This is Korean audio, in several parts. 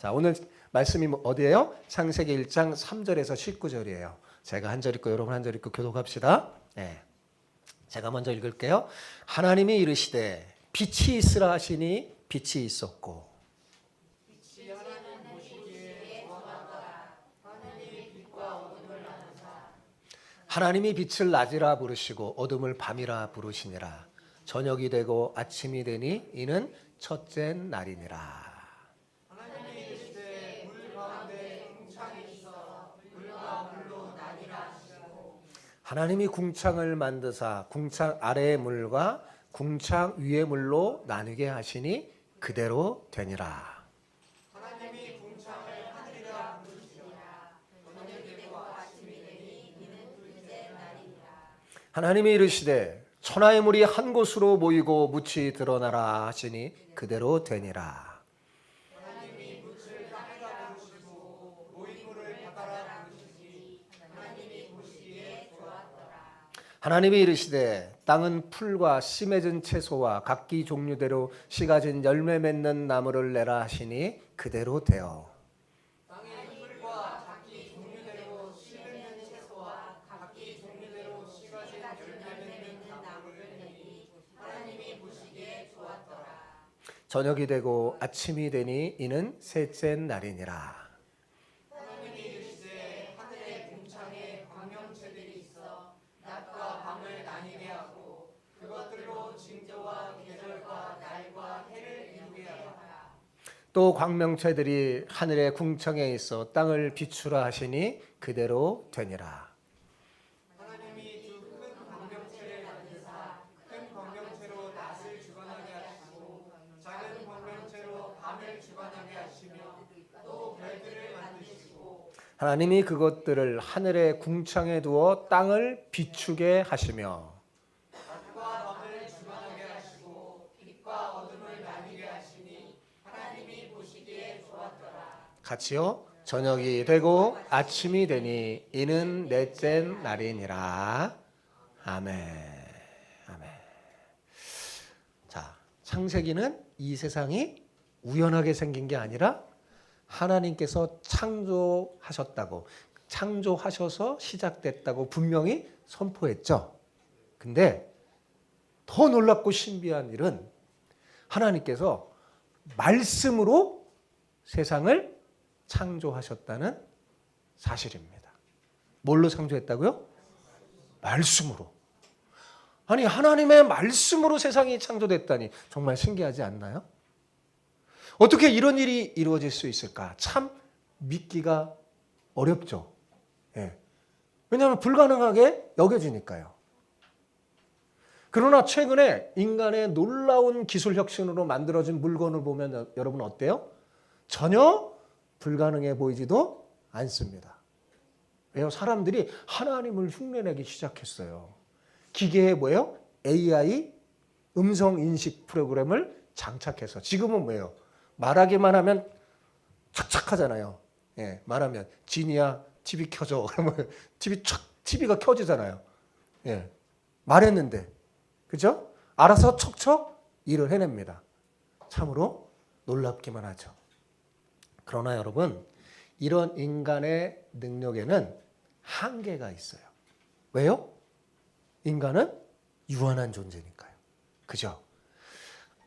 자, 오늘 말씀이 어디예요? 창세기 1장 3절에서 19절이에요. 제가 한 절 읽고 여러분 한 절 읽고 교독합시다. 네. 제가 먼저 읽을게요. 하나님이 이르시되 빛이 있으라 하시니 빛이 있었고 하나님이 빛을 낮이라 부르시고 어둠을 밤이라 부르시니라. 저녁이 되고 아침이 되니 이는 첫째 날이니라. 하나님이 궁창을 만드사 궁창 아래의 물과 궁창 위의 물로 나누게 하시니 그대로 되니라. 하나님이 궁창을 하늘이라 부르시니라. 저녁이 되고 아침이 되니 이는 둘째 날이니라. 하나님이 이르시되 천하의 물이 한 곳으로 모이고 묻이 드러나라 하시니 그대로 되니라. 하나님이 묻을 땅이라 부르시고 모인 물을 바다라 부르시니 하나님이 보시기에 좋았더라. 하나님이 이르시되 땅은 풀과 씨 맺은 채소와 각기 종류대로 씨 가진 열매 맺는 나무를 내라 하시니 그대로 되어 땅의 풀과 각기 종류대로 씨 맺는 채소와 각기 종류대로 씨 가진 열매 맺는 나무를 내니 하나님이 보시기에 좋았더라. 저녁이 되고 아침이 되니 이는 셋째 날이니라. 하나님이 이르시되 하늘의 궁창에 광명체들이 있어 낮과 밤을 나뉘게 하고 그것들로 징조와 계절과 날과 해를 이루게 하라. 또 광명체들이 하늘의 궁창에 있어 땅을 비추라 하시니 그대로 되니라. 하나님이 두 큰 광명체를 만드사 큰 광명체로 낮을 주관하게 하시고 작은 광명체로 밤을 주관하게 하시며 또 별들을 만드시고 하나님이 그것들을 하늘의 궁창에 두어 땅을 비추게 하시며 낮과 밤을 주관하게 하시고 빛과 어둠을 나뉘게 하시니 하나님이 보시기에 좋았더라. 같이요. 저녁이 되고 아침이 되니 이는 넷째 날이니라. 아멘. 아멘. 자, 창세기는 이 세상이 우연하게 생긴 게 아니라 하나님께서 창조하셨다고, 창조하셔서 시작됐다고 분명히 선포했죠. 근데 더 놀랍고 신비한 일은 하나님께서 말씀으로 세상을 창조하셨다는 사실입니다. 뭘로 창조했다고요? 말씀으로. 아니, 하나님의 말씀으로 세상이 창조됐다니 정말 신기하지 않나요? 어떻게 이런 일이 이루어질 수 있을까? 참 믿기가 어렵죠. 예. 왜냐하면 불가능하게 여겨지니까요. 그러나 최근에 인간의 놀라운 기술 혁신으로 만들어진 물건을 보면 여러분 어때요? 전혀 불가능해 보이지도 않습니다. 왜요? 사람들이 하나님을 흉내내기 시작했어요. 기계에 뭐예요? AI 음성 인식 프로그램을 장착해서 지금은 뭐예요? 말하기만 하면 착착하잖아요. 예, 말하면 지니야 TV 켜줘. 그러면 TV가 켜지잖아요. 예, 말했는데, 그죠? 알아서 척척 일을 해냅니다. 참으로 놀랍기만 하죠. 그러나 여러분, 이런 인간의 능력에는 한계가 있어요. 왜요? 인간은 유한한 존재니까요. 그죠?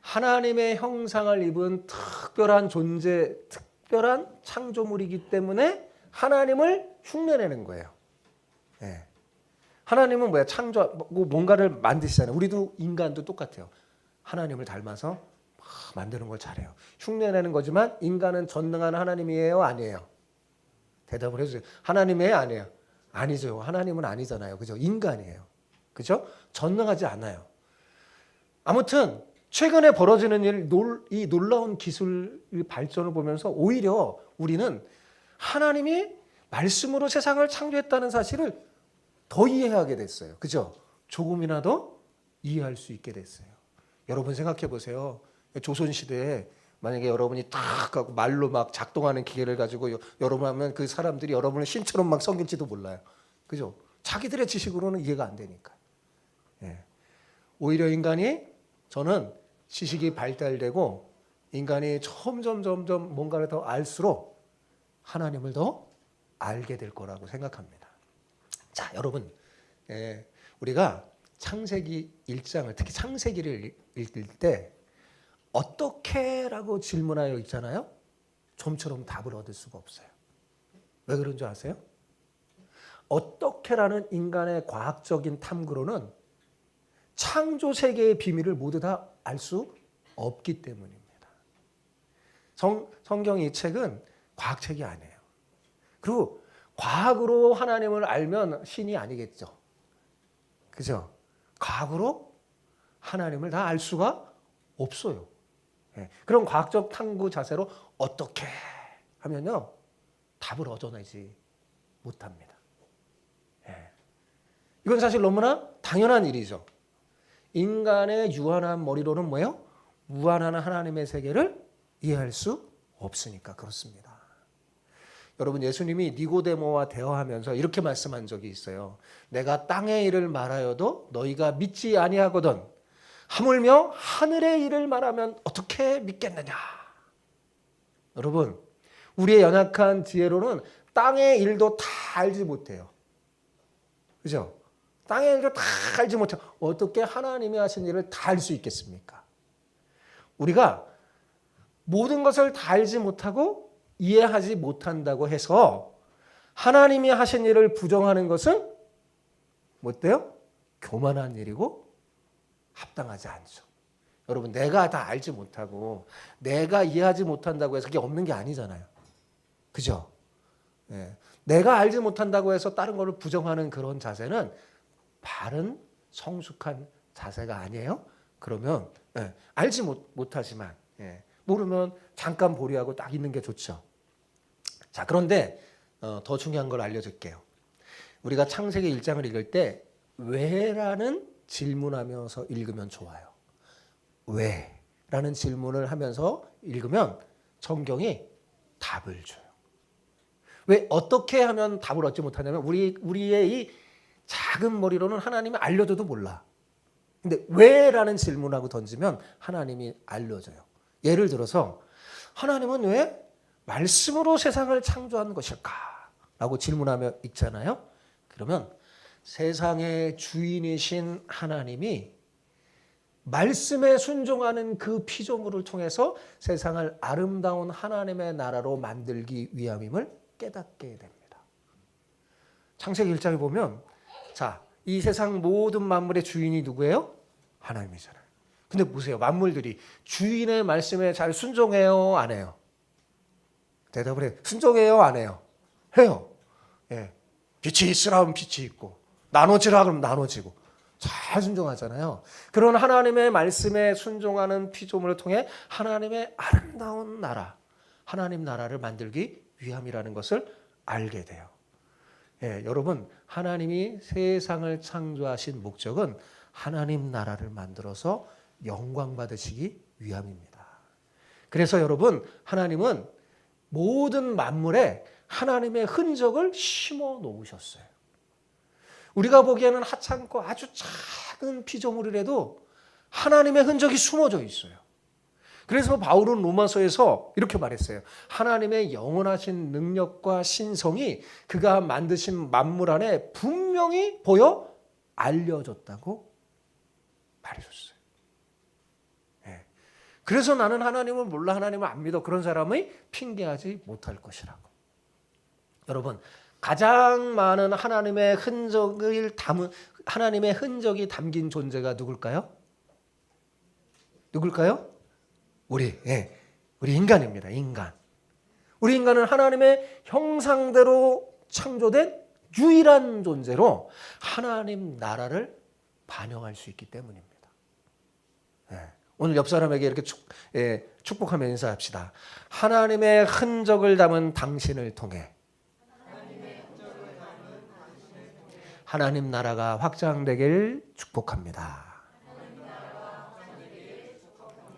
하나님의 형상을 입은 특별한 존재, 특별한 창조물이기 때문에 하나님을 흉내내는 거예요. 예. 하나님은 뭐야? 뭔가를 만드시잖아요. 우리도 인간도 똑같아요. 하나님을 닮아서 막 만드는 걸 잘해요. 흉내내는 거지만 인간은 전능한 하나님이에요? 아니에요? 대답을 해주세요. 하나님이에요? 아니에요? 아니죠. 하나님은 아니잖아요. 그죠? 인간이에요. 그죠? 전능하지 않아요. 아무튼 최근에 벌어지는 이 놀라운 기술 발전을 보면서 오히려 우리는 하나님이 말씀으로 세상을 창조했다는 사실을 더 이해하게 됐어요. 그죠? 조금이라도 이해할 수 있게 됐어요. 여러분 생각해 보세요. 조선시대에 만약에 여러분이 딱 하고 말로 막 작동하는 기계를 가지고 여러분 하면 그 사람들이 여러분을 신처럼 막 섬길지도 몰라요. 그죠? 자기들의 지식으로는 이해가 안 되니까. 예. 오히려 인간이 저는 지식이 발달되고 인간이 점점 뭔가를 더 알수록 하나님을 더 알게 될 거라고 생각합니다. 자, 여러분, 우리가 창세기 1장을 특히 창세기를 읽을 때 어떻게라고 질문하여 있잖아요. 좀처럼 답을 얻을 수가 없어요. 왜 그런 줄 아세요? 어떻게라는 인간의 과학적인 탐구로는 창조 세계의 비밀을 모두 다 알 수 없기 때문입니다. 성경 이 책은 과학책이 아니에요. 그리고 과학으로 하나님을 알면 신이 아니겠죠. 그죠? 과학으로 하나님을 다 알 수가 없어요. 그런 과학적 탐구 자세로 어떻게 하면요 답을 얻어내지 못합니다. 이건 사실 너무나 당연한 일이죠. 인간의 유한한 머리로는 뭐예요? 무한한 하나님의 세계를 이해할 수 없으니까 그렇습니다. 여러분, 예수님이 니고데모와 대화하면서 이렇게 말씀한 적이 있어요. 내가 땅의 일을 말하여도 너희가 믿지 아니하거든 하물며 하늘의 일을 말하면 어떻게 믿겠느냐. 여러분, 우리의 연약한 지혜로는 땅의 일도 다 알지 못해요. 그죠? 땅의 일도 다 알지 못해요. 어떻게 하나님이 하신 일을 다 알 수 있겠습니까? 우리가 모든 것을 다 알지 못하고 이해하지 못한다고 해서 하나님이 하신 일을 부정하는 것은 뭐 어때요? 교만한 일이고 합당하지 않죠. 여러분, 내가 다 알지 못하고 내가 이해하지 못한다고 해서 그게 없는 게 아니잖아요. 그죠? 내가 알지 못한다고 해서 다른 거를 부정하는 그런 자세는 바른 성숙한 자세가 아니에요. 그러면 알지 못하지만 모르면 잠깐 보류하고 딱 있는 게 좋죠. 자, 그런데 더 중요한 걸 알려줄게요. 우리가 창세기 1장을 읽을 때 왜라는 질문하면서 읽으면 좋아요. 왜라는 질문을 하면서 읽으면 성경이 답을 줘요. 왜 어떻게 하면 답을 얻지 못하냐면 우리의 이 작은 머리로는 하나님이 알려줘도 몰라. 근데 왜라는 질문하고 던지면 하나님이 알려줘요. 예를 들어서 하나님은 왜 말씀으로 세상을 창조한 것일까? 라고 질문하며 있잖아요. 그러면 세상의 주인이신 하나님이 말씀에 순종하는 그 피조물을 통해서 세상을 아름다운 하나님의 나라로 만들기 위함임을 깨닫게 됩니다. 창세기 1장에 보면 자, 이 세상 모든 만물의 주인이 누구예요? 하나님이잖아요. 근데 보세요. 만물들이 주인의 말씀에 잘 순종해요? 안 해요? 대답을 해요. 순종해요? 안 해요? 해요. 빛이 있으라 하면 빛이 있고 나눠지라 그러면 나눠지고 잘 순종하잖아요. 그런 하나님의 말씀에 순종하는 피조물을 통해 하나님의 아름다운 나라, 하나님 나라를 만들기 위함이라는 것을 알게 돼요. 여러분, 하나님이 세상을 창조하신 목적은 하나님 나라를 만들어서 영광 받으시기 위함입니다. 그래서 여러분, 하나님은 모든 만물에 하나님의 흔적을 심어 놓으셨어요. 우리가 보기에는 하찮고 아주 작은 피조물이라도 하나님의 흔적이 숨어져 있어요. 그래서 바울은 로마서에서 이렇게 말했어요. 하나님의 영원하신 능력과 신성이 그가 만드신 만물 안에 분명히 보여 알려졌다고 말해줬어요. 그래서 나는 하나님을 몰라, 하나님을 안 믿어, 그런 사람의 핑계하지 못할 것이라고. 여러분, 가장 많은 하나님의 흔적이 담긴 존재가 누굴까요? 누굴까요? 우리 인간입니다. 인간. 우리 인간은 하나님의 형상대로 창조된 유일한 존재로 하나님 나라를 반영할 수 있기 때문입니다. 오늘 옆 사람에게 이렇게 축복하며 인사합시다. 하나님의 흔적을 담은 당신을 통해 하나님 나라가 확장되길 축복합니다.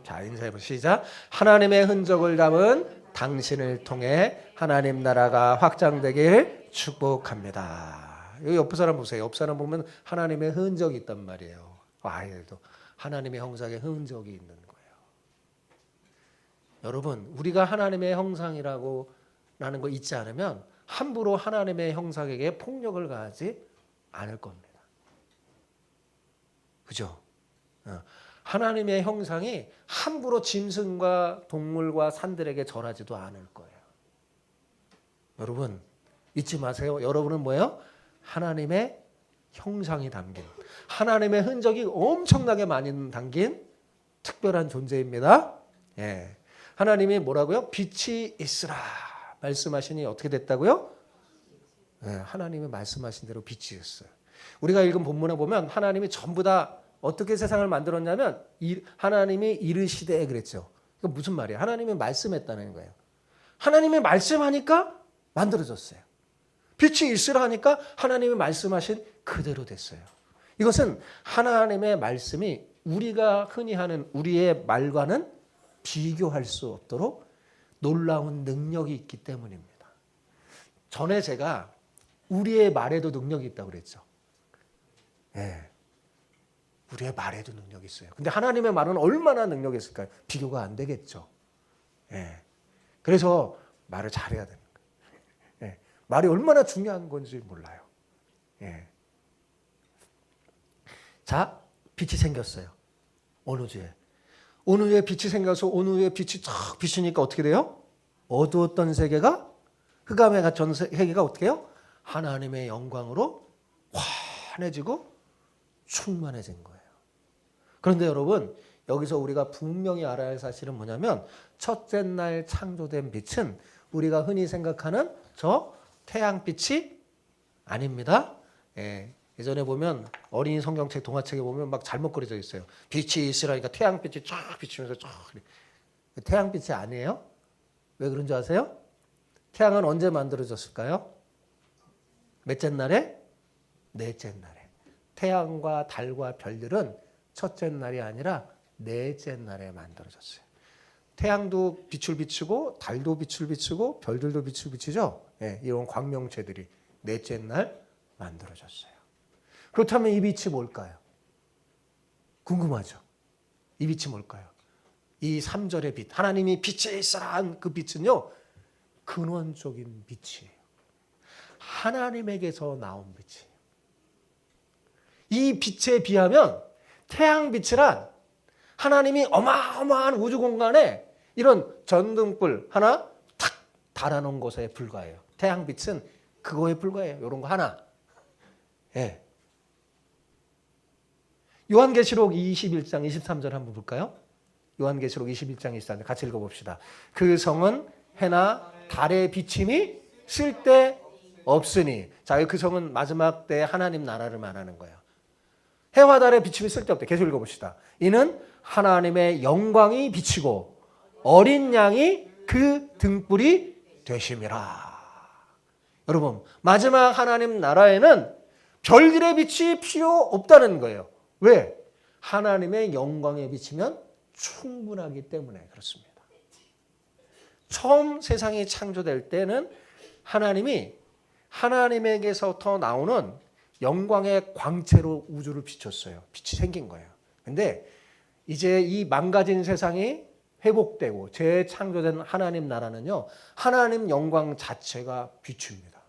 자, 인사해보시죠. 시작. 하나님의 흔적을 담은 당신을 통해 하나님 나라가 확장되길 축복합니다. 여기 옆 사람 보세요. 옆 사람 보면 하나님의 흔적이 있단 말이에요. 아이들도 하나님의 형상의 흔적이 있는 거예요. 여러분, 우리가 하나님의 형상이라고 라는 거 잊지 않으면 함부로 하나님의 형상에게 폭력을 가하지 않을 겁니다. 그죠? 하나님의 형상이 함부로 짐승과 동물과 산들에게 절하지도 않을 거예요. 여러분, 잊지 마세요. 여러분은 뭐예요? 하나님의 형상이 담긴, 하나님의 흔적이 엄청나게 많이 담긴 특별한 존재입니다. 예. 하나님이 뭐라고요? 빛이 있으라 말씀하시니 어떻게 됐다고요? 예, 하나님이 말씀하신 대로 빛이 있어요. 우리가 읽은 본문에 보면 하나님이 전부 다 어떻게 세상을 만들었냐면 하나님이 이르시되 그랬죠. 이거 무슨 말이에요? 하나님이 말씀했다는 거예요. 하나님이 말씀하니까 만들어졌어요. 빛이 있으라 하니까 하나님이 말씀하신 그대로 됐어요. 이것은 하나님의 말씀이 우리가 흔히 하는 우리의 말과는 비교할 수 없도록 놀라운 능력이 있기 때문입니다. 전에 제가 우리의 말에도 능력이 있다고 그랬죠. 예. 우리의 말에도 능력이 있어요. 근데 하나님의 말은 얼마나 능력이 있을까요? 비교가 안 되겠죠. 예. 그래서 말을 잘해야 되는 거예요. 예. 말이 얼마나 중요한 건지 몰라요. 예. 자, 빛이 생겼어요. 어느 주에. 어느 주에 빛이 생겨서 어느 주에 빛이 쫙 비추니까 어떻게 돼요? 어두웠던 세계가 흑암에 갇힌 세계가 어떻게 해요? 하나님의 영광으로 환해지고 충만해진 거예요. 그런데 여러분, 여기서 우리가 분명히 알아야 할 사실은 뭐냐면 첫째 날 창조된 빛은 우리가 흔히 생각하는 저 태양빛이 아닙니다. 예, 예전에 보면 어린이 성경책 동화책에 보면 막 잘못 그려져 있어요. 빛이 있으라니까 태양빛이 쫙 비추면서 쫙. 태양빛이 아니에요. 왜 그런 줄 아세요? 태양은 언제 만들어졌을까요? 몇째 날에? 넷째 날에. 태양과 달과 별들은 첫째 날이 아니라 넷째 날에 만들어졌어요. 태양도 빛을 비추고 달도 빛을 비추고 별들도 빛을 비추죠. 예, 이런 광명체들이 넷째 날 만들어졌어요. 그렇다면 이 빛이 뭘까요? 궁금하죠? 이 빛이 뭘까요? 이 3절의 빛, 하나님이 빛이 있으라 한 그 빛은요, 근원적인 빛이에요. 하나님에게서 나온 빛이에요. 이 빛에 비하면 태양빛이란 하나님이 어마어마한 우주 공간에 이런 전등불 하나 탁 달아놓은 것에 불과해요. 태양빛은 그거에 불과해요. 이런 거 하나. 예. 요한계시록 21장 23절 한번 볼까요? 요한계시록 21장 23절 같이 읽어봅시다. 그 성은 해나 달의 비침이 쓸데 없으니. 자, 그 성은 마지막 때 하나님 나라를 말하는 거예요. 해와 달의 비침이 쓸데없대. 계속 읽어봅시다. 이는 하나님의 영광이 비치고 어린 양이 그 등불이 되심이라. 여러분, 마지막 하나님 나라에는 별들의 빛이 필요 없다는 거예요. 왜? 하나님의 영광에 비치면 충분하기 때문에 그렇습니다. 처음 세상이 창조될 때는 하나님이 하나님에게서부터 나오는 영광의 광채로 우주를 비췄어요. 빛이 생긴 거예요. 근데 이제 이 망가진 세상이 회복되고 재창조된 하나님 나라는요, 하나님 영광 자체가 비춥니다.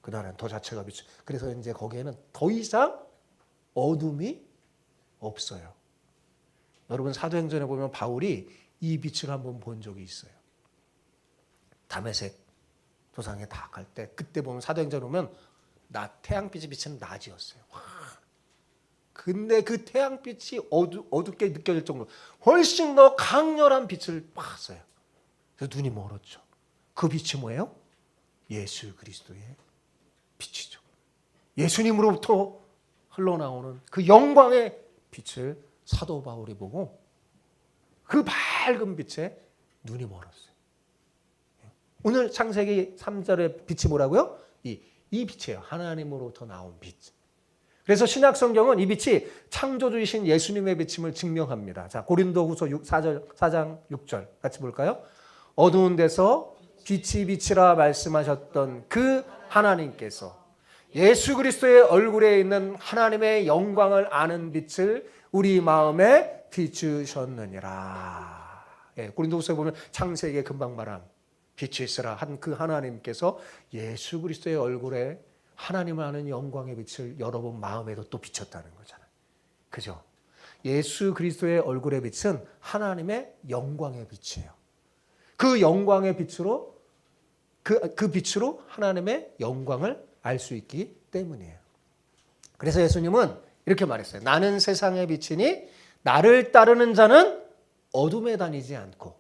그 나라는 더 자체가 비추. 그래서 이제 거기에는 더 이상 어둠이 없어요. 여러분, 사도행전에 보면 바울이 이 빛을 한번 본 적이 있어요. 다메섹 도상에 다 갈 때, 그때 보면 사도행전에 보면 태양빛이 비치는 낮이었어요. 근데 그 태양빛이 어둡게 느껴질 정도로 훨씬 더 강렬한 빛을 봤어요. 그래서 눈이 멀었죠. 그 빛이 뭐예요? 예수 그리스도의 빛이죠. 예수님으로부터 흘러나오는 그 영광의 빛을 사도 바울이 보고 그 밝은 빛에 눈이 멀었어요. 오늘 창세기 3절의 빛이 뭐라고요? 이 빛이에요. 하나님으로부터 나온 빛. 그래서 신약 성경은 이 빛이 창조주이신 예수님의 비침을 증명합니다. 자, 고린도후서 4장 6절 같이 볼까요? 어두운 데서 빛이 비치라 말씀하셨던 그 하나님께서 예수 그리스도의 얼굴에 있는 하나님의 영광을 아는 빛을 우리 마음에 비추셨느니라. 고린도후서에 보면 창세기의 금방바람 빛이 있으라 한 그 하나님께서 예수 그리스도의 얼굴에 하나님을 아는 영광의 빛을 여러분 마음에도 또 비쳤다는 거잖아요. 그죠? 예수 그리스도의 얼굴의 빛은 하나님의 영광의 빛이에요. 그 영광의 빛으로 그 빛으로 하나님의 영광을 알 수 있기 때문이에요. 그래서 예수님은 이렇게 말했어요. 나는 세상의 빛이니 나를 따르는 자는 어둠에 다니지 않고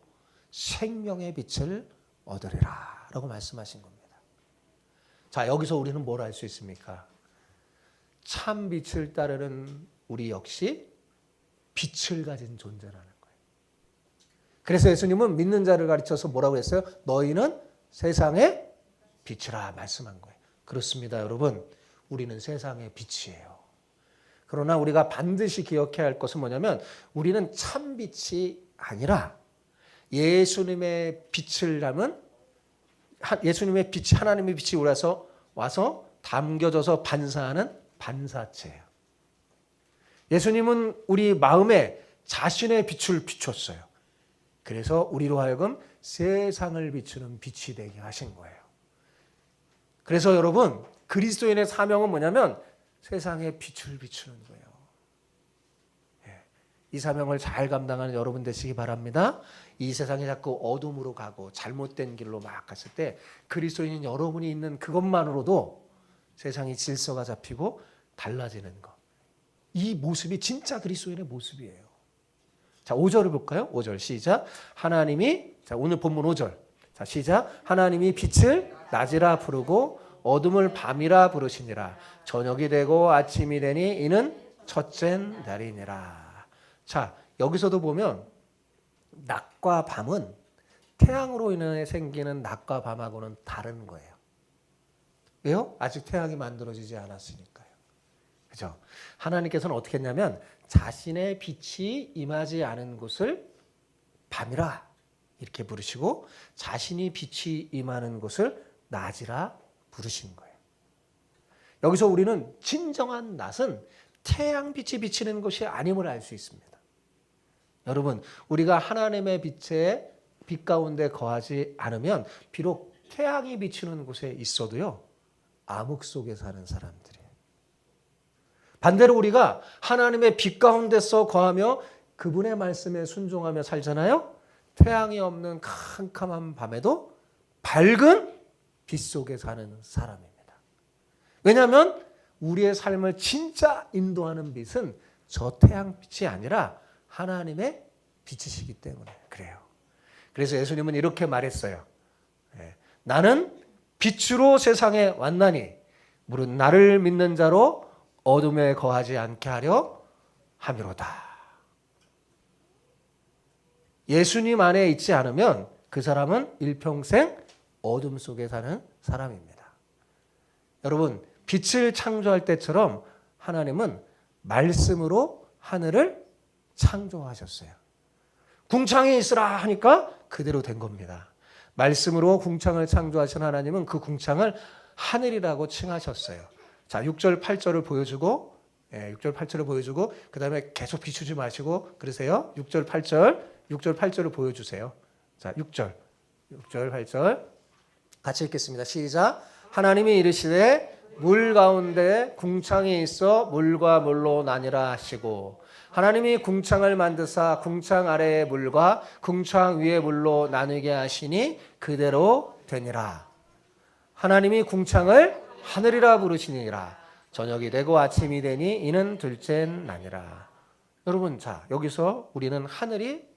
생명의 빛을 얻으리라 라고 말씀하신 겁니다. 자, 여기서 우리는 뭘 알 수 있습니까? 참 빛을 따르는 우리 역시 빛을 가진 존재라는 거예요. 그래서 예수님은 믿는 자를 가르쳐서 뭐라고 했어요? 너희는 세상의 빛이라 말씀한 거예요. 그렇습니다, 여러분. 우리는 세상의 빛이에요. 그러나 우리가 반드시 기억해야 할 것은 뭐냐면 우리는 참 빛이 아니라 예수님의 빛을 담은 예수님의 빛이 하나님의 빛이 와서 담겨져서 반사하는 반사체예요. 예수님은 우리 마음에 자신의 빛을 비췄어요. 그래서 우리로 하여금 세상을 비추는 빛이 되게 하신 거예요. 그래서 여러분 그리스도인의 사명은 뭐냐면 세상에 빛을 비추는 거예요. 이 사명을 잘 감당하는 여러분 되시기 바랍니다. 이 세상이 자꾸 어둠으로 가고 잘못된 길로 막 갔을 때 그리스도인인 여러분이 있는 그것만으로도 세상이 질서가 잡히고 달라지는 것. 이 모습이 진짜 그리스도인의 모습이에요. 자, 5절을 볼까요? 5절 시작. 하나님이 자, 오늘 본문 5절. 자, 시작. 하나님이 빛을 낮이라 부르고 어둠을 밤이라 부르시니라. 저녁이 되고 아침이 되니 이는 첫째 날이니라. 자, 여기서도 보면 낮과 밤은 태양으로 인해 생기는 낮과 밤하고는 다른 거예요. 왜요? 아직 태양이 만들어지지 않았으니까요. 그죠? 하나님께서는 어떻게 했냐면 자신의 빛이 임하지 않은 곳을 밤이라 이렇게 부르시고 자신이 빛이 임하는 곳을 낮이라 부르신 거예요. 여기서 우리는 진정한 낮은 태양빛이 비치는 것이 아님을 알 수 있습니다. 여러분, 우리가 하나님의 빛 가운데 거하지 않으면 비록 태양이 비치는 곳에 있어도요, 암흑 속에 사는 사람들이에요. 반대로 우리가 하나님의 빛 가운데서 거하며 그분의 말씀에 순종하며 살잖아요. 태양이 없는 캄캄한 밤에도 밝은 빛 속에 사는 사람입니다. 왜냐하면 우리의 삶을 진짜 인도하는 빛은 저 태양빛이 아니라 하나님의 빛이시기 때문에 그래요. 그래서 예수님은 이렇게 말했어요. 나는 빛으로 세상에 왔나니 무릇 나를 믿는 자로 어둠에 거하지 않게 하려 함이로다. 예수님 안에 있지 않으면 그 사람은 일평생 어둠 속에 사는 사람입니다. 여러분, 빛을 창조할 때처럼 하나님은 말씀으로 하늘을 창조하셨어요. 궁창이 있으라 하니까 그대로 된 겁니다. 말씀으로 궁창을 창조하신 하나님은 그 궁창을 하늘이라고 칭하셨어요. 자, 6절 8절을 보여주고 6절 8절을 보여주고 그 다음에 계속 비추지 마시고 그러세요. 6절 8절을 보여주세요. 자, 6절 8절 같이 읽겠습니다. 시작. 하나님이 이르시되 물 가운데 궁창이 있어 물과 물로 나뉘라 하시고 하나님이 궁창을 만드사 궁창 아래의 물과 궁창 위의 물로 나누게 하시니 그대로 되니라. 하나님이 궁창을 하늘이라 부르시니라. 저녁이 되고 아침이 되니 이는 둘째 날이라. 여러분, 자, 여기서 우리는 하늘이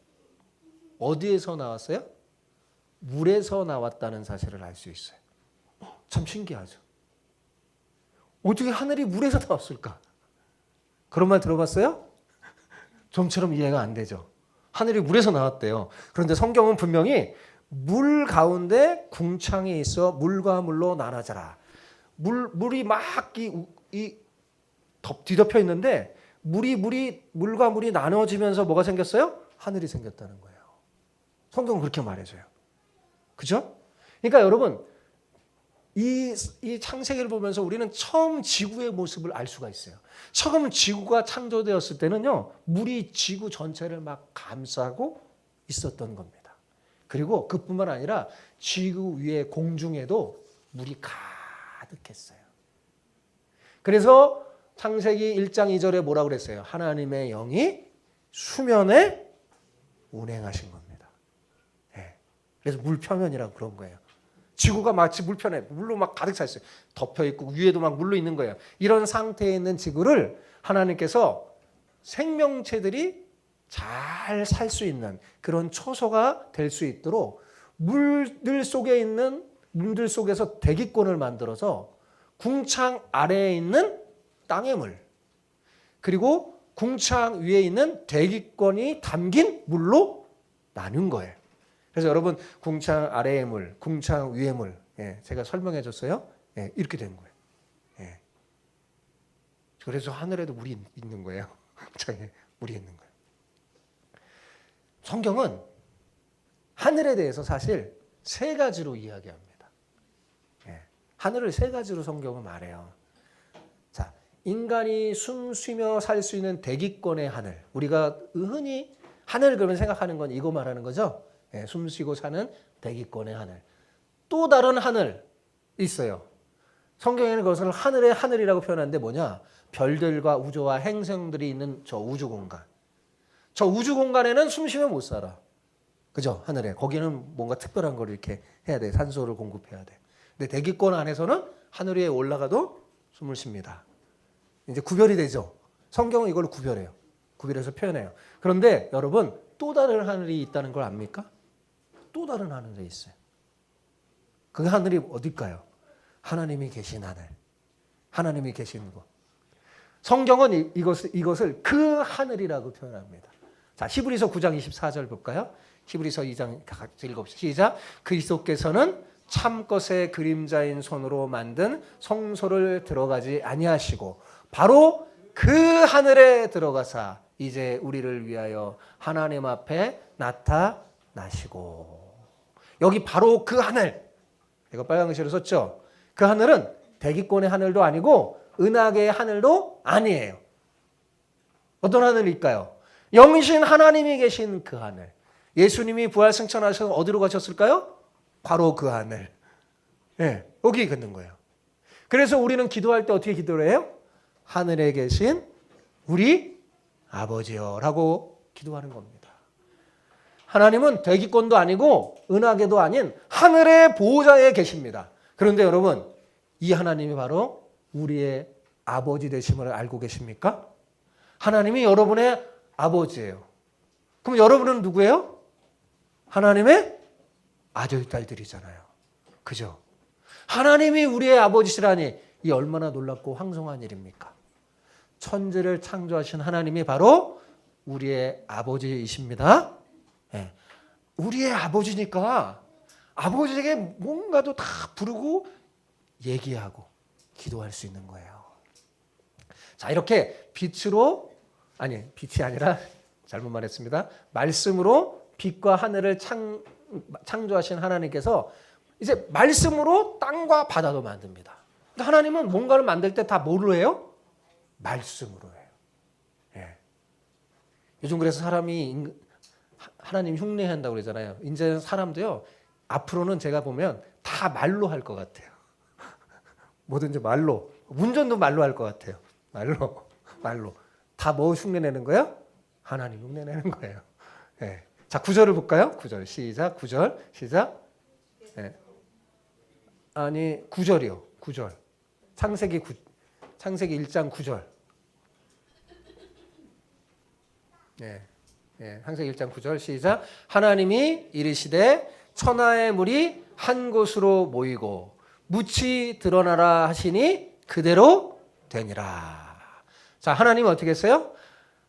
어디에서 나왔어요? 물에서 나왔다는 사실을 알 수 있어요. 참 신기하죠. 어떻게 하늘이 물에서 나왔을까? 그런 말 들어봤어요? 좀처럼 이해가 안 되죠. 하늘이 물에서 나왔대요. 그런데 성경은 분명히 물 가운데 궁창이 있어 물과 물로 나눠져라. 물이 막 뒤덮여 있는데 물과 물이 나눠지면서 뭐가 생겼어요? 하늘이 생겼다는 거예요. 성경은 그렇게 말해줘요. 그죠? 그러니까 여러분, 이 창세기를 보면서 우리는 처음 지구의 모습을 알 수가 있어요. 처음 지구가 창조되었을 때는요, 물이 지구 전체를 막 감싸고 있었던 겁니다. 그리고 그뿐만 아니라 지구 위에 공중에도 물이 가득했어요. 그래서 창세기 1장 2절에 뭐라고 그랬어요? 하나님의 영이 수면에 운행하신 겁니다. 네. 그래서 물표면이라고 그런 거예요. 지구가 마치 물편에 물로 막 가득 차 있어요. 덮여 있고 위에도 막 물로 있는 거예요. 이런 상태에 있는 지구를 하나님께서 생명체들이 잘 살 수 있는 그런 초소가 될 수 있도록 물들 속에 있는 물들 속에서 대기권을 만들어서 궁창 아래에 있는 땅의 물 그리고 궁창 위에 있는 대기권이 담긴 물로 나눈 거예요. 그래서 여러분 궁창 아래의 물, 궁창 위의 물 제가 설명해 줬어요. 이렇게 된 거예요. 그래서 하늘에도 물이 있는 거예요. 궁창에 물이 있는 거예요. 성경은 하늘에 대해서 사실 세 가지로 이야기합니다. 하늘을 세 가지로 성경은 말해요. 자, 인간이 숨 쉬며 살 수 있는 대기권의 하늘. 우리가 흔히 하늘 그러면 생각하는 건 이거 말하는 거죠. 숨 쉬고 사는 대기권의 하늘. 또 다른 하늘 있어요. 성경에는 그것을 하늘의 하늘이라고 표현하는데 뭐냐? 별들과 우주와 행성들이 있는 저 우주 공간. 저 우주 공간에는 숨 쉬면 못 살아. 그죠? 하늘에. 거기는 뭔가 특별한 걸 이렇게 해야 돼. 산소를 공급해야 돼. 근데 대기권 안에서는 하늘 위에 올라가도 숨을 쉽니다. 이제 구별이 되죠. 성경은 이걸 구별해요. 구별해서 표현해요. 그런데 여러분 또 다른 하늘이 있다는 걸 압니까? 또 다른 하늘이 있어요. 그 하늘이 어딜까요? 하나님이 계신 하늘. 하나님이 계신 곳. 성경은 이것을 그 하늘이라고 표현합니다. 자, 히브리서 9장 24절 볼까요? 히브리서 2장 같이 읽어봅시다. 시작. 그리스도께서는 참것의 그림자인 손으로 만든 성소를 들어가지 아니하시고 바로 그 하늘에 들어가사 이제 우리를 위하여 하나님 앞에 나타나시고. 여기 바로 그 하늘. 이거 빨간 글씨로 썼죠? 그 하늘은 대기권의 하늘도 아니고 은하계의 하늘도 아니에요. 어떤 하늘일까요? 영신 하나님이 계신 그 하늘. 예수님이 부활 승천하셔서 어디로 가셨을까요? 바로 그 하늘. 여기 있는 거예요. 그래서 우리는 기도할 때 어떻게 기도를 해요? 하늘에 계신 우리 아버지여 라고 기도하는 겁니다. 하나님은 대기권도 아니고 은하계도 아닌 하늘의 보호자에 계십니다. 그런데 여러분 이 하나님이 바로 우리의 아버지 되심을 알고 계십니까? 하나님이 여러분의 아버지예요. 그럼 여러분은 누구예요? 하나님의 아들, 딸들이잖아요. 그죠? 하나님이 우리의 아버지시라니 이 얼마나 놀랍고 황송한 일입니까? 천지를 창조하신 하나님이 바로 우리의 아버지이십니다. 우리의 아버지니까 아버지에게 뭔가도 다 부르고 얘기하고 기도할 수 있는 거예요. 자, 이렇게 빛이 아니라 잘못 말했습니다. 말씀으로 빛과 하늘을 창조하신 하나님께서 이제 말씀으로 땅과 바다도 만듭니다. 그러니까 하나님은 뭔가를 만들 때 다 뭐로 해요? 말씀으로 해요. 요즘 그래서 사람이 하나님 흉내한다고 그러잖아요. 이제 사람도요. 앞으로는 제가 보면 다 말로 할 것 같아요. 뭐든지 말로. 운전도 말로 할 것 같아요. 말로. 다 뭐 흉내내는 거예요? 하나님 흉내내는 거예요. 자, 9절을 볼까요? 9절 시작. 9절 시작. 아니 9절이요. 9절. 창세기 1장 9절. 창세기 1장 9절 시작. 하나님이 이르시되 천하의 물이 한 곳으로 모이고 묻이 드러나라 하시니 그대로 되니라. 자, 하나님은 어떻게 했어요?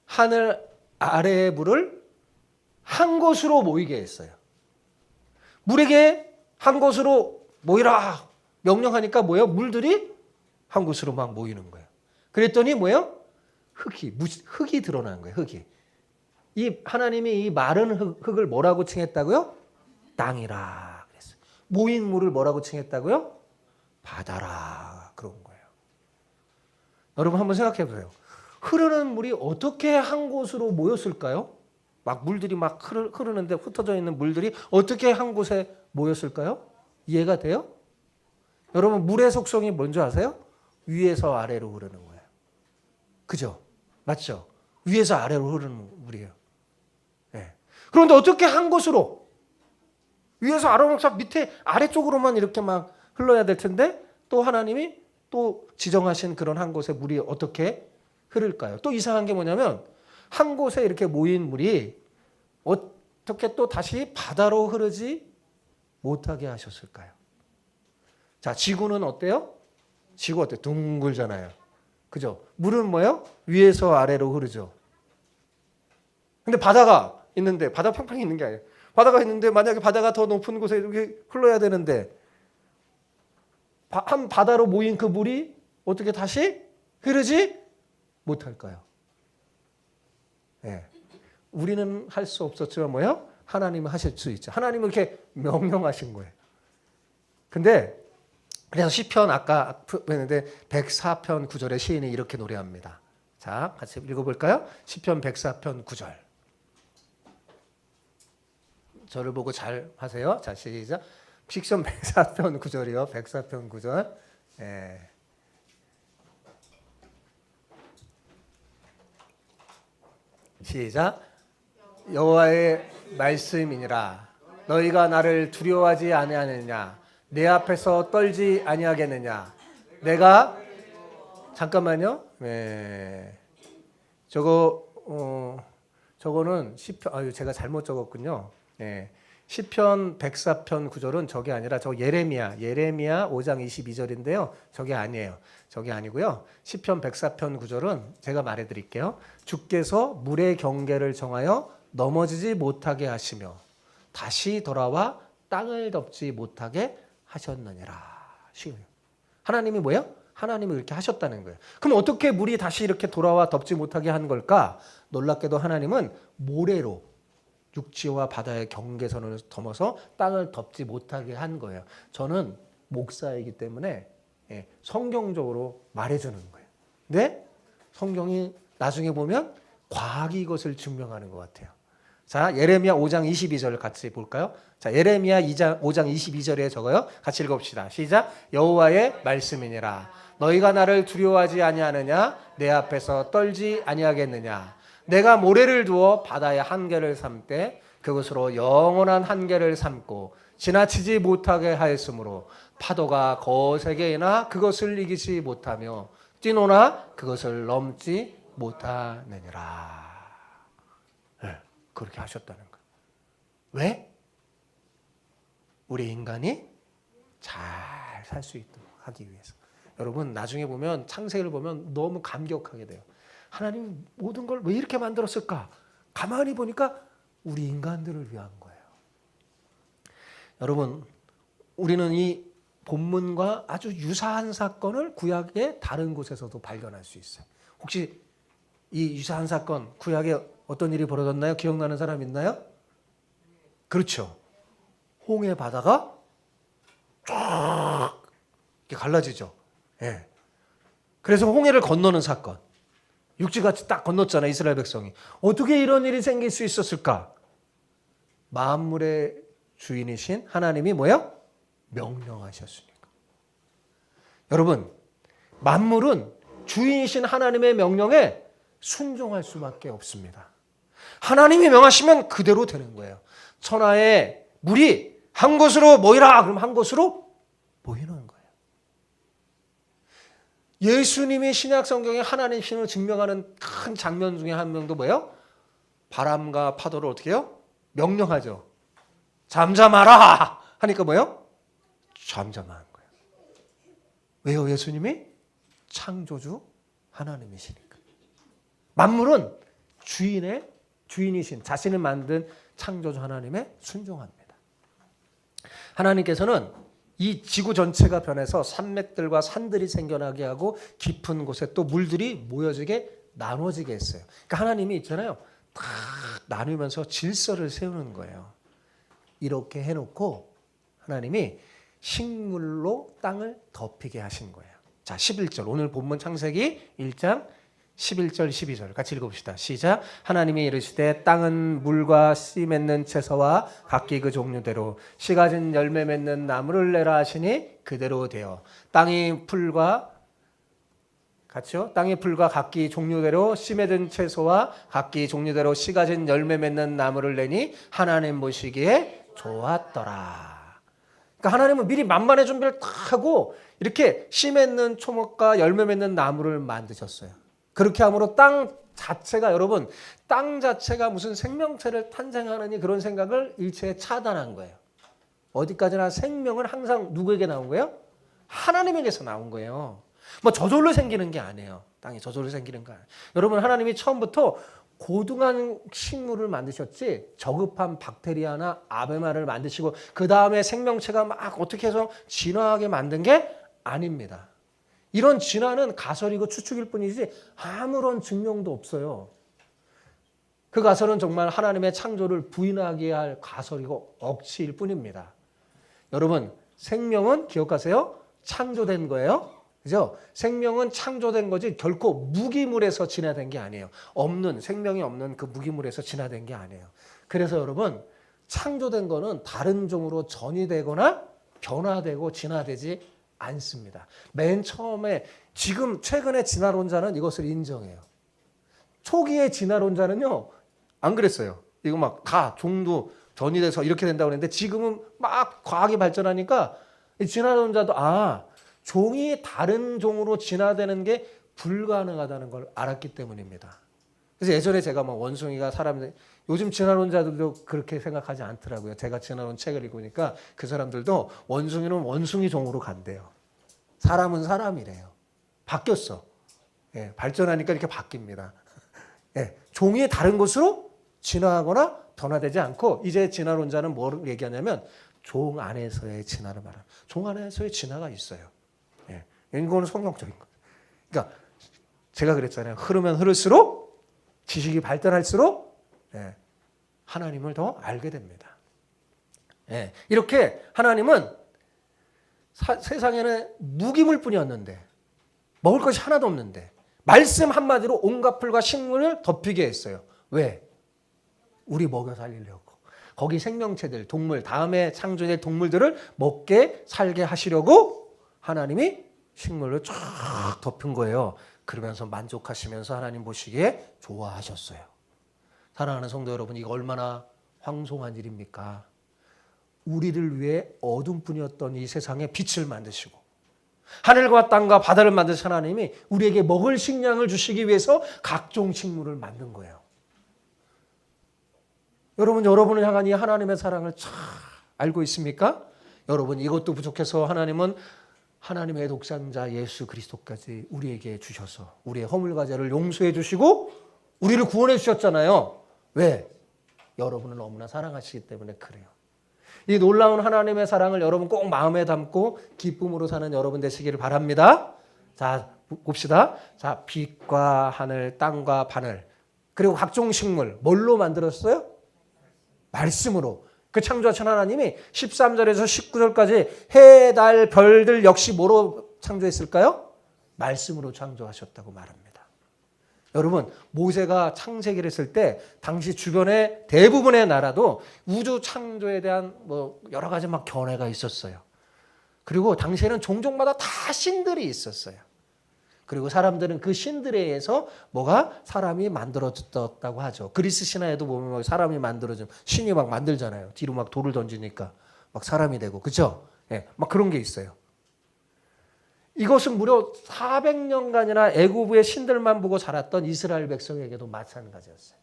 하늘 아래의 물을 한 곳으로 모이게 했어요. 물에게 한 곳으로 모이라 명령하니까 뭐예요? 물들이 한 곳으로 막 모이는 거예요. 그랬더니 뭐예요? 흙이 드러난 거예요. 흙이. 이 하나님이 이 마른 흙을 뭐라고 칭했다고요? 땅이라 그랬어요. 모인 물을 뭐라고 칭했다고요? 바다라 그런 거예요. 여러분 한번 생각해 보세요. 흐르는 물이 어떻게 한 곳으로 모였을까요? 막 물들이 막 흐르는데 흩어져 있는 물들이 어떻게 한 곳에 모였을까요? 이해가 돼요? 여러분 물의 속성이 뭔지 아세요? 위에서 아래로 흐르는 거예요. 그죠? 맞죠? 위에서 아래로 흐르는 물이에요. 네. 그런데 어떻게 한 곳으로 위에서 아래로 밑에 아래쪽으로만 이렇게 막 흘러야 될 텐데 또 하나님이 또 지정하신 그런 한 곳에 물이 어떻게 흐를까요? 또 이상한 게 뭐냐면 한 곳에 이렇게 모인 물이 어떻게 또 다시 바다로 흐르지 못하게 하셨을까요? 자, 지구는 어때요? 지구 어때요? 둥글잖아요. 그죠? 물은 뭐예요? 위에서 아래로 흐르죠. 근데 바다가 있는데 바다 평평히 있는 게 아니에요. 바다가 있는데 만약에 바다가 더 높은 곳에 이렇게 흘러야 되는데 한 바다로 모인 그 물이 어떻게 다시 흐르지 못할까요? 네. 우리는 할 수 없었지만 뭐예요? 하나님은 하실 수 있죠. 하나님은 이렇게 명령하신 거예요. 근데 그래서 시편 아까 했는데 104편 9절에 시인이 이렇게 노래합니다. 자, 같이 읽어볼까요? 시편 104편 9절. 저를 보고 잘 하세요. 자, 시작. 시편 104편 9절이요. 104편 9절. 예. 시작. 여호와의 말씀이니라. 너희가 나를 두려워하지 아니하느냐? 내 앞에서 떨지 아니하겠느냐? 내가 잠깐만요. 네. 저거는 시편 제가 잘못 적었군요. 네. 시편 104편 9절은 저게 아니라 저 예레미야 5장 22절인데요. 저게 아니에요. 저게 아니고요. 시편 104편 9절은 제가 말해 드릴게요. 주께서 물의 경계를 정하여 넘어지지 못하게 하시며 다시 돌아와 땅을 덮지 못하게 하셨느니라. 하나님이 뭐예요? 하나님이 이렇게 하셨다는 거예요. 그럼 어떻게 물이 다시 이렇게 돌아와 덮지 못하게 한 걸까? 놀랍게도 하나님은 모래로 육지와 바다의 경계선을 넘어서 땅을 덮지 못하게 한 거예요. 저는 목사이기 때문에 성경적으로 말해주는 거예요. 근데 성경이 나중에 보면 과학이 이것을 증명하는 것 같아요. 자, 예레미야 5장 22절 같이 볼까요? 자, 예레미야 5장 22절에 적어요. 같이 읽어봅시다. 시작. 여호와의 말씀이니라. 너희가 나를 두려워하지 아니하느냐? 내 앞에서 떨지 아니하겠느냐? 내가 모래를 두어 바다의 한계를 삼되 그것으로 영원한 한계를 삼고 지나치지 못하게 하였으므로 파도가 거세게 일어나 그것을 이기지 못하며 뛰노나 그것을 넘지 못하느니라. 네, 그렇게 하셨다는 거예요. 왜? 우리 인간이 잘 살 수 있도록 하기 위해서. 여러분 나중에 보면 창세기를 보면 너무 감격하게 돼요. 하나님 모든 걸 왜 이렇게 만들었을까? 가만히 보니까 우리 인간들을 위한 거예요. 여러분 우리는 이 본문과 아주 유사한 사건을 구약의 다른 곳에서도 발견할 수 있어요. 혹시 이 유사한 사건 구약에 어떤 일이 벌어졌나요? 기억나는 사람 있나요? 그렇죠. 홍해 바다가 쫙 이렇게 갈라지죠. 예. 그래서 홍해를 건너는 사건. 육지같이 딱 건넜잖아요. 이스라엘 백성이. 어떻게 이런 일이 생길 수 있었을까? 만물의 주인이신 하나님이 뭐예요? 명령하셨으니까. 여러분 만물은 주인이신 하나님의 명령에 순종할 수밖에 없습니다. 하나님이 명하시면 그대로 되는 거예요. 천하의 물이 한 곳으로 모이라 그럼 한 곳으로 모이는 거예요. 예수님이 신약 성경에 하나님 신을 증명하는 큰 장면 중에 한 명도 뭐예요? 바람과 파도를 어떻게 해요? 명령하죠. 잠잠하라 하니까 뭐예요? 잠잠한 거예요. 왜요? 예수님이 창조주 하나님이시니까. 만물은 주인이신 자신을 만든 창조주 하나님에 순종합니다. 하나님께서는 이 지구 전체가 변해서 산맥들과 산들이 생겨나게 하고 깊은 곳에 또 물들이 모여지게 나눠지게 했어요. 그러니까 하나님이 있잖아요. 다 나누면서 질서를 세우는 거예요. 이렇게 해놓고 하나님이 식물로 땅을 덮이게 하신 거예요. 자, 11절 오늘 본문 창세기 1장 11절 12절 같이 읽어봅시다. 시작. 하나님이 이르시되 땅은 물과 씨 맺는 채소와 각기 그 종류대로 씨 가진 열매 맺는 나무를 내라 하시니 그대로 되어 땅이 풀과 같이요. 땅의 풀과 각기 종류대로 씨 맺은 채소와 각기 종류대로 씨 가진 열매 맺는 나무를 내니 하나님 보시기에 좋았더라. 그러니까 하나님은 미리 만반의 준비를 다 하고 이렇게 씨 맺는 초목과 열매 맺는 나무를 만드셨어요. 그렇게 함으로 땅 자체가 여러분 땅 자체가 무슨 생명체를 탄생하느니 그런 생각을 일체에 차단한 거예요. 어디까지나 생명은 항상 누구에게 나온 거예요? 하나님에게서 나온 거예요. 뭐 저절로 생기는 게 아니에요. 땅이 저절로 생기는 거 아니에요. 여러분 하나님이 처음부터 고등한 식물을 만드셨지 저급한 박테리아나 아베마를 만드시고 그 다음에 생명체가 막 어떻게 해서 진화하게 만든 게 아닙니다. 이런 진화는 가설이고 추측일 뿐이지 아무런 증명도 없어요. 그 가설은 정말 하나님의 창조를 부인하게 할 가설이고 억지일 뿐입니다. 여러분 생명은 기억하세요. 창조된 거예요. 그죠? 생명은 창조된 거지 결코 무기물에서 진화된 게 아니에요. 생명이 없는 그 무기물에서 진화된 게 아니에요. 그래서 여러분 창조된 거는 다른 종으로 전이되거나 변화되고 진화되지 않습니다. 맨 처음에 지금 최근의 진화론자는 이것을 인정해요. 초기의 진화론자는요 안 그랬어요. 이거 막 다 종도 전이돼서 이렇게 된다고 그랬는데 지금은 막 과학이 발전하니까 이 진화론자도 종이 다른 종으로 진화되는 게 불가능하다는 걸 알았기 때문입니다. 그래서 예전에 제가 막 원숭이가 요즘 진화론자들도 그렇게 생각하지 않더라고요. 제가 진화론 책을 읽으니까 그 사람들도 원숭이는 원숭이 종으로 간대요. 사람은 사람이래요. 바뀌었어. 예, 발전하니까 이렇게 바뀝니다. 예, 종이 다른 곳으로 진화하거나 변화되지 않고 이제 진화론자는 뭘 얘기하냐면 종 안에서의 진화를 말합니다. 종 안에서의 진화가 있어요. 예, 이거는 성경적인 거예요. 그러니까 제가 그랬잖아요. 흐르면 흐를수록 지식이 발전할수록 하나님을 더 알게 됩니다. 이렇게 하나님은 세상에는 무기물뿐이었는데 먹을 것이 하나도 없는데 말씀 한마디로 온갖 풀과 식물을 덮이게 했어요. 왜? 우리 먹여 살리려고. 거기 생명체들, 동물, 다음에 창조될 동물들을 먹게 살게 하시려고 하나님이 식물을 쫙 덮은 거예요. 그러면서 만족하시면서 하나님 보시기에 좋아하셨어요. 사랑하는 성도 여러분, 이거 얼마나 황송한 일입니까? 우리를 위해 어둠뿐이었던 이 세상에 빛을 만드시고 하늘과 땅과 바다를 만드신 하나님이 우리에게 먹을 식량을 주시기 위해서 각종 식물을 만든 거예요. 여러분을 향한 이 하나님의 사랑을 잘 알고 있습니까? 여러분 이것도 부족해서 하나님은 하나님의 독생자 예수 그리스도까지 우리에게 주셔서 우리의 허물과 죄를 용서해 주시고 우리를 구원해 주셨잖아요. 왜? 여러분을 너무나 사랑하시기 때문에 그래요. 이 놀라운 하나님의 사랑을 여러분 꼭 마음에 담고 기쁨으로 사는 여러분 되시기를 바랍니다. 자, 봅시다. 자, 빛과 하늘, 땅과 바늘, 그리고 각종 식물, 뭘로 만들었어요? 말씀으로. 그 창조하신 하나님이 13절에서 19절까지 해, 달, 별들 역시 뭐로 창조했을까요? 말씀으로 창조하셨다고 말합니다. 여러분, 모세가 창세기를 했을 때 당시 주변의 대부분의 나라도 우주 창조에 대한 여러 가지 막 견해가 있었어요. 그리고 당시에는 종족마다 다 신들이 있었어요. 그리고 사람들은 그 신들에 의해서 사람이 만들어졌다고 하죠. 그리스 신화에도 보면 사람이 만들어진 신이 막 만들잖아요. 뒤로 막 돌을 던지니까 막 사람이 되고, 그렇죠? 예, 막 그런 게 있어요. 이것은 무려 400년간이나 애굽의 신들만 보고 자랐던 이스라엘 백성에게도 마찬가지였어요.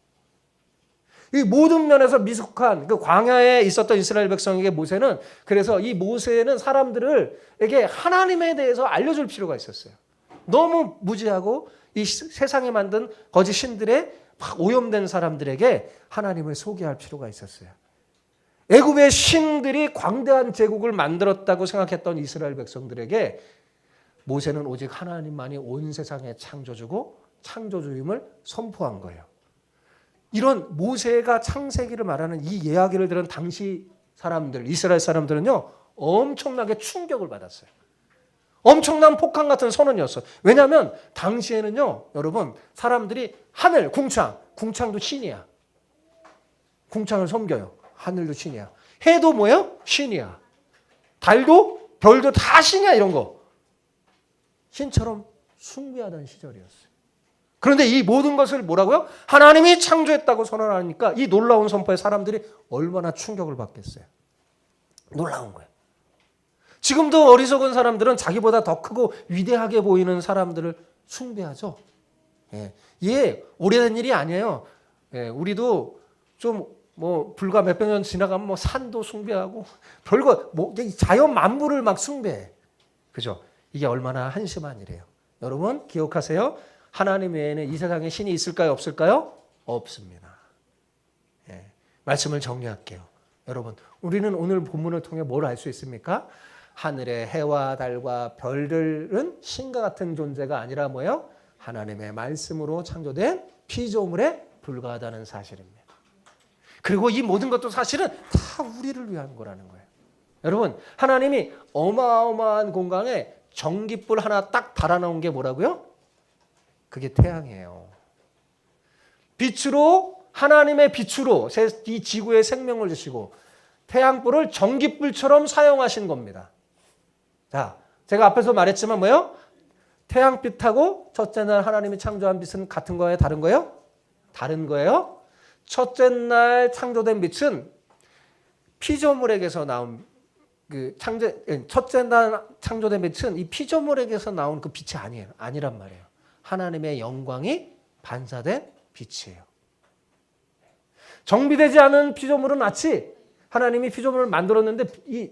이 모든 면에서 미숙한 그 광야에 있었던 이스라엘 백성에게 모세는, 그래서 이 모세는 사람들에게 하나님에 대해서 알려줄 필요가 있었어요. 너무 무지하고 이 세상에 만든 거짓 신들에 막 오염된 사람들에게 하나님을 소개할 필요가 있었어요. 애굽의 신들이 광대한 제국을 만들었다고 생각했던 이스라엘 백성들에게 모세는 오직 하나님만이 온 세상의 창조주고 창조주임을 선포한 거예요. 이런 모세가 창세기를 말하는 이 이야기를 들은 당시 사람들, 이스라엘 사람들은요 엄청나게 충격을 받았어요. 엄청난 폭탄 같은 선언이었어요. 왜냐하면 당시에는요, 여러분, 사람들이 하늘, 궁창도 신이야. 궁창을 섬겨요. 하늘도 신이야. 해도 뭐예요? 신이야. 달도, 별도 다 신이야, 이런 거. 신처럼 숭배하던 시절이었어요. 그런데 이 모든 것을 뭐라고요? 하나님이 창조했다고 선언하니까 이 놀라운 선포에 사람들이 얼마나 충격을 받겠어요. 놀라운 거예요. 지금도 어리석은 사람들은 자기보다 더 크고 위대하게 보이는 사람들을 숭배하죠. 예, 오래된 일이 아니에요. 예, 우리도 좀 뭐 불과 몇백 년 지나가면 뭐 산도 숭배하고 별거 뭐 자연 만물을 막 숭배해. 그죠? 이게 얼마나 한심한 일이에요. 여러분 기억하세요. 하나님 외에는 이 세상에 신이 있을까요? 없을까요? 없습니다. 예, 말씀을 정리할게요. 여러분, 우리는 오늘 본문을 통해 뭘 알 수 있습니까? 하늘의 해와 달과 별들은 신과 같은 존재가 아니라 뭐예요? 하나님의 말씀으로 창조된 피조물에 불과하다는 사실입니다. 그리고 이 모든 것도 사실은 다 우리를 위한 거라는 거예요. 여러분, 하나님이 어마어마한 공간에 전깃불 하나 딱 달아놓은 게 뭐라고요? 그게 태양이에요. 빛으로, 하나님의 빛으로 이 지구에 생명을 주시고 태양불을 전깃불처럼 사용하신 겁니다. 자, 제가 앞에서 말했지만 뭐예요? 태양빛하고 첫째 날 하나님이 창조한 빛은 같은 거예요? 다른 거예요? 다른 거예요. 첫째 날 창조된 빛은 피조물에게서 나온 첫째 날 창조된 빛은 이 피조물에게서 나온 그 빛이 아니란 말이에요. 하나님의 영광이 반사된 빛이에요. 정비되지 않은 피조물은 마치 하나님이 피조물을 만들었는데 이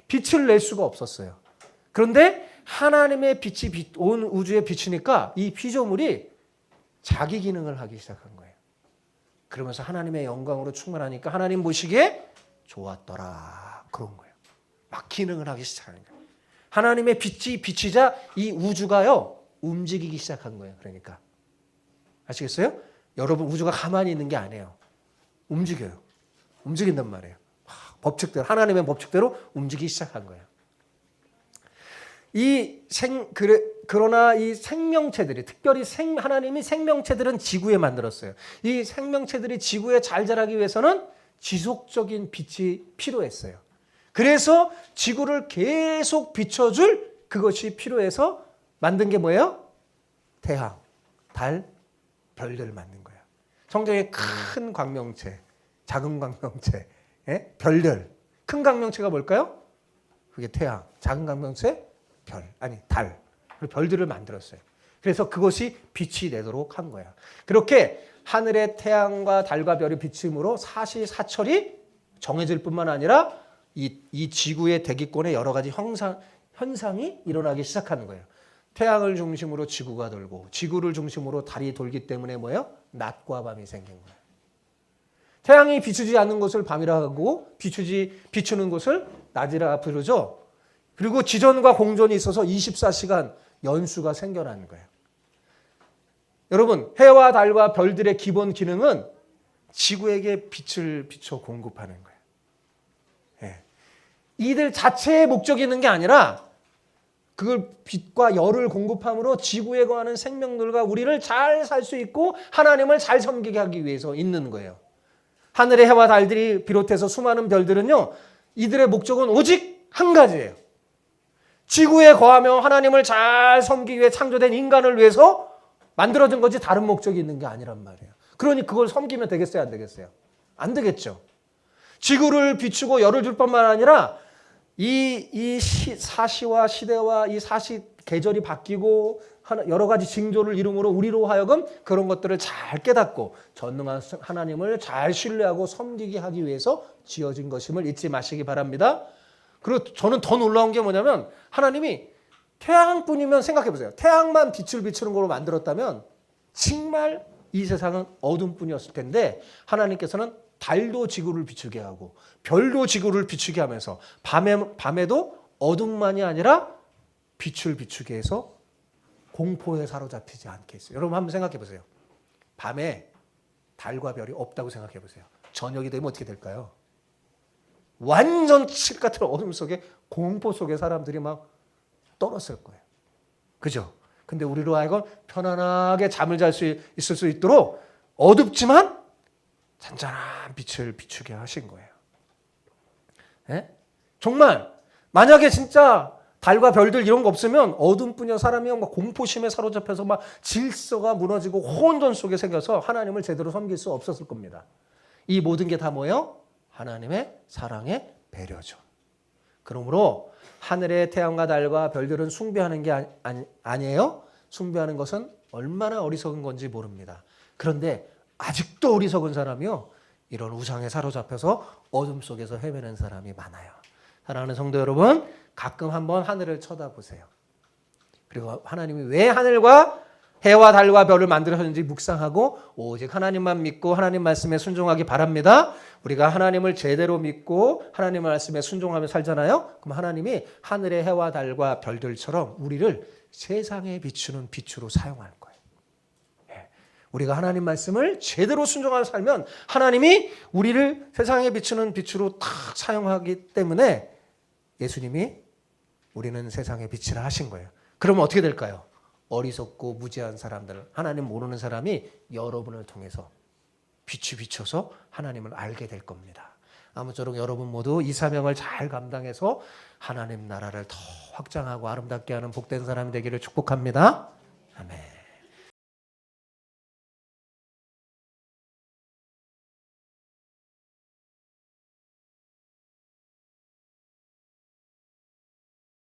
빛을 낼 수가 없었어요. 그런데 하나님의 빛이 온 우주에 비치니까 이 피조물이 자기 기능을 하기 시작한 거예요. 그러면서 하나님의 영광으로 충만하니까 하나님 보시기에 좋았더라. 그런 거예요. 막 기능을 하기 시작하는 거예요. 하나님의 빛이 비치자 이 우주가요 움직이기 시작한 거예요. 그러니까 아시겠어요? 여러분 우주가 가만히 있는 게 아니에요. 움직여요. 움직인단 말이에요. 법칙대로 하나님의 법칙대로 움직이기 시작한 거예요. 그러나 이 생명체들이 특별히 하나님이 생명체들은 지구에 만들었어요. 이 생명체들이 지구에 잘 자라기 위해서는 지속적인 빛이 필요했어요. 그래서 지구를 계속 비춰줄 그것이 필요해서 만든 게 뭐예요? 태양, 달, 별들을 만든 거예요. 성경에 큰 광명체, 작은 광명체, 별들. 큰 광명체가 뭘까요? 그게 태양, 작은 광명체 달. 그리고 별들을 만들었어요. 그래서 그것이 빛이 내도록 한 거야. 그렇게 하늘의 태양과 달과 별이 비침으로 사시사철이 정해질 뿐만 아니라 이 지구의 대기권에 여러 가지 현상이 일어나기 시작하는 거예요. 태양을 중심으로 지구가 돌고 지구를 중심으로 달이 돌기 때문에 뭐예요? 낮과 밤이 생긴 거예요. 태양이 비추지 않는 것을 밤이라 하고 비추는 것을 낮이라 부르죠. 그리고 지전과 공전이 있어서 24시간 연수가 생겨나는 거예요. 여러분, 해와 달과 별들의 기본 기능은 지구에게 빛을 비춰 공급하는 거예요. 예. 이들 자체의 목적이 있는 게 아니라 그걸 빛과 열을 공급함으로 지구에 거하는 생명들과 우리를 잘 살 수 있고 하나님을 잘 섬기게 하기 위해서 있는 거예요. 하늘의 해와 달들이 비롯해서 수많은 별들은요, 이들의 목적은 오직 한 가지예요. 지구에 거하며 하나님을 잘 섬기기 위해 창조된 인간을 위해서 만들어진 거지 다른 목적이 있는 게 아니란 말이에요. 그러니 그걸 섬기면 되겠어요? 안 되겠어요? 안 되겠죠. 지구를 비추고 열을 줄 뿐만 아니라 사시와 시대와 이 사시 계절이 바뀌고 여러 가지 징조를 이름으로 우리로 하여금 그런 것들을 잘 깨닫고 전능한 하나님을 잘 신뢰하고 섬기게 하기 위해서 지어진 것임을 잊지 마시기 바랍니다. 그리고 저는 더 놀라운 게 뭐냐면 하나님이 태양뿐이면 생각해 보세요. 태양만 빛을 비추는 걸로 만들었다면 정말 이 세상은 어둠뿐이었을 텐데 하나님께서는 달도 지구를 비추게 하고 별도 지구를 비추게 하면서 밤에도 어둠만이 아니라 빛을 비추게 해서 공포에 사로잡히지 않게 했어요. 여러분 한번 생각해 보세요. 밤에 달과 별이 없다고 생각해 보세요. 저녁이 되면 어떻게 될까요? 완전 칠 같은 어둠 속에 공포 속에 사람들이 막 떨었을 거예요. 그죠? 근데 우리로 하여금 편안하게 잠을 잘 수 있을 수 있도록 어둡지만 잔잔한 빛을 비추게 하신 거예요. 예? 정말 만약에 진짜 달과 별들 이런 거 없으면 어둠뿐이야 사람이 막 공포심에 사로잡혀서 막 질서가 무너지고 혼돈 속에 생겨서 하나님을 제대로 섬길 수 없었을 겁니다. 이 모든 게 다 뭐예요? 하나님의 사랑의 배려죠. 그러므로 하늘의 태양과 달과 별들은 숭배하는 게 아니에요. 숭배하는 것은 얼마나 어리석은 건지 모릅니다. 그런데 아직도 어리석은 사람이요. 이런 우상에 사로잡혀서 어둠 속에서 헤매는 사람이 많아요. 사랑하는 성도 여러분, 가끔 한번 하늘을 쳐다보세요. 그리고 하나님이 왜 하늘과 해와 달과 별을 만들었는지 묵상하고 오직 하나님만 믿고 하나님 말씀에 순종하기 바랍니다. 우리가 하나님을 제대로 믿고 하나님 말씀에 순종하며 살잖아요. 그럼 하나님이 하늘의 해와 달과 별들처럼 우리를 세상에 비추는 빛으로 사용할 거예요. 우리가 하나님 말씀을 제대로 순종하며 살면 하나님이 우리를 세상에 비추는 빛으로 탁 사용하기 때문에 예수님이 우리는 세상의 빛이라 하신 거예요. 그러면 어떻게 될까요? 어리석고 무지한 사람들, 하나님 모르는 사람이 여러분을 통해서 빛이 비춰서 하나님을 알게 될 겁니다. 아무쪼록 여러분 모두 이 사명을 잘 감당해서 하나님 나라를 더 확장하고 아름답게 하는 복된 사람이 되기를 축복합니다. 아멘.